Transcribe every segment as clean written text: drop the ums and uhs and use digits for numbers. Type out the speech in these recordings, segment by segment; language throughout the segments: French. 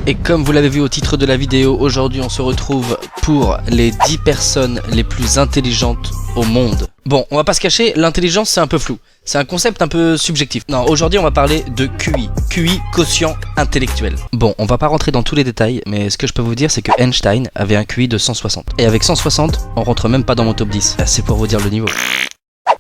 Et comme vous l'avez vu au titre de la vidéo, aujourd'hui on se retrouve pour les 10 personnes les plus intelligentes au monde. Bon, on va pas se cacher, l'intelligence c'est un peu flou. C'est un concept un peu subjectif. Non, aujourd'hui on va parler de QI. QI, quotient intellectuel. Bon, on va pas rentrer dans tous les détails, mais ce que je peux vous dire c'est que Einstein avait un QI de 160. Et avec 160, on rentre même pas dans mon top 10. C'est pour vous dire le niveau.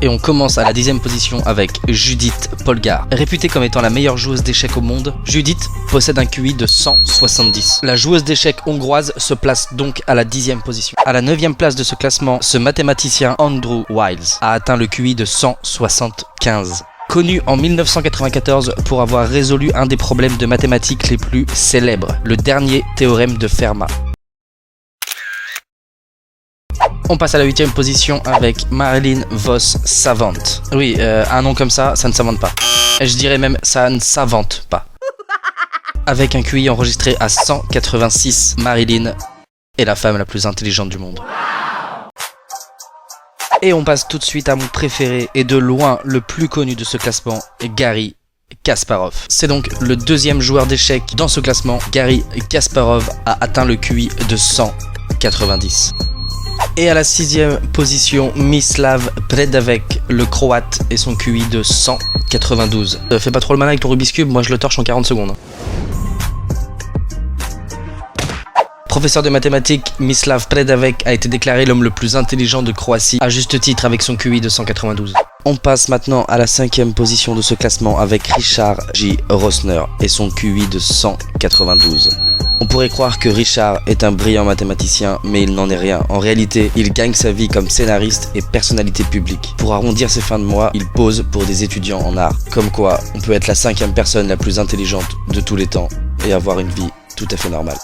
Et on commence à la 10e position avec Judith Polgar. Réputée comme étant la meilleure joueuse d'échecs au monde, Judith possède un QI de 170. La joueuse d'échecs hongroise se place donc à la 10e position. À la 9e place de ce classement, ce mathématicien Andrew Wiles a atteint le QI de 175. Connu en 1994 pour avoir résolu un des problèmes de mathématiques les plus célèbres, le dernier théorème de Fermat. On passe à la 8e position avec Marilyn Vos Savant. Oui, un nom comme ça ne s'invente pas. Je dirais même, ça ne s'invente pas. Avec un QI enregistré à 186, Marilyn est la femme la plus intelligente du monde. Et on passe tout de suite à mon préféré et de loin le plus connu de ce classement, Garry Kasparov. C'est donc le deuxième joueur d'échecs dans ce classement. Garry Kasparov a atteint le QI de 190. Et à la 6e position, Mislav Predavec, le croate, et son QI de 192. Fais pas trop le malin avec ton Rubik's Cube, moi je le torche en 40 secondes. Professeur de mathématiques, Mislav Predavec a été déclaré l'homme le plus intelligent de Croatie, à juste titre avec son QI de 192. On passe maintenant à la 5e position de ce classement avec Richard J. Rosner et son QI de 192. On pourrait croire que Richard est un brillant mathématicien, mais il n'en est rien. En réalité, il gagne sa vie comme scénariste et personnalité publique. Pour arrondir ses fins de mois, il pose pour des étudiants en art. Comme quoi, on peut être la 5e personne la plus intelligente de tous les temps et avoir une vie tout à fait normale.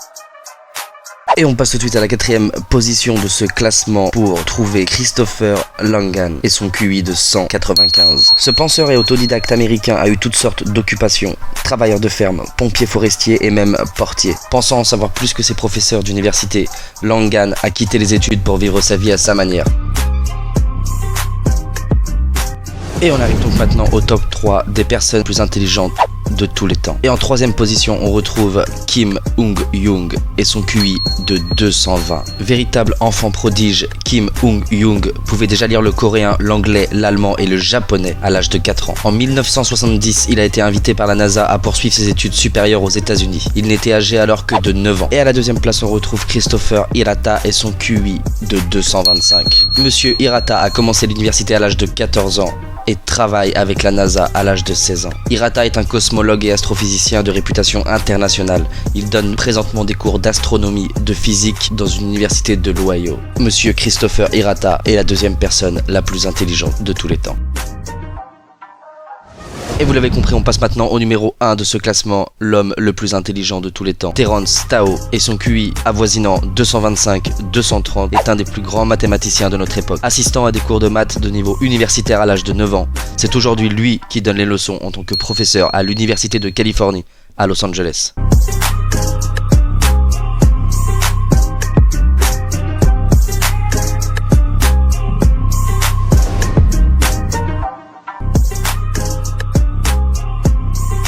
Et on passe tout de suite à la 4e position de ce classement pour trouver Christopher Langan et son QI de 195. Ce penseur et autodidacte américain a eu toutes sortes d'occupations. Travailleur de ferme, pompier forestier et même portier. Pensant en savoir plus que ses professeurs d'université, Langan a quitté les études pour vivre sa vie à sa manière. Et on arrive donc maintenant au top 3 des personnes les plus intelligentes de tous les temps. Et en 3e position, on retrouve Kim Ung-Young et son QI de 220. Véritable enfant prodige, Kim Ung-Young pouvait déjà lire le coréen, l'anglais, l'allemand et le japonais à l'âge de 4 ans. En 1970, il a été invité par la NASA à poursuivre ses études supérieures aux États-Unis. Il n'était âgé alors que de 9 ans. Et à la 2e place, on retrouve Christopher Hirata et son QI de 225. Monsieur Hirata a commencé l'université à l'âge de 14 ans et travaille avec la NASA à l'âge de 16 ans. Hirata est un cosmologue et astrophysicien de réputation internationale. Il donne présentement des cours d'astronomie, de physique dans une université de l'Ohio. Monsieur Christopher Hirata est la 2e personne la plus intelligente de tous les temps. Et vous l'avez compris, on passe maintenant au numéro 1 de ce classement, l'homme le plus intelligent de tous les temps. Terence Tao et son QI avoisinant 225-230 est un des plus grands mathématiciens de notre époque. Assistant à des cours de maths de niveau universitaire à l'âge de 9 ans, c'est aujourd'hui lui qui donne les leçons en tant que professeur à l'Université de Californie à Los Angeles.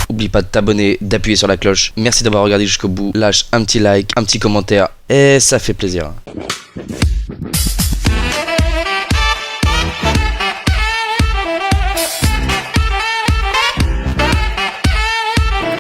N'oublie pas de t'abonner, d'appuyer sur la cloche. Merci d'avoir regardé jusqu'au bout. Lâche un petit like, un petit commentaire et ça fait plaisir.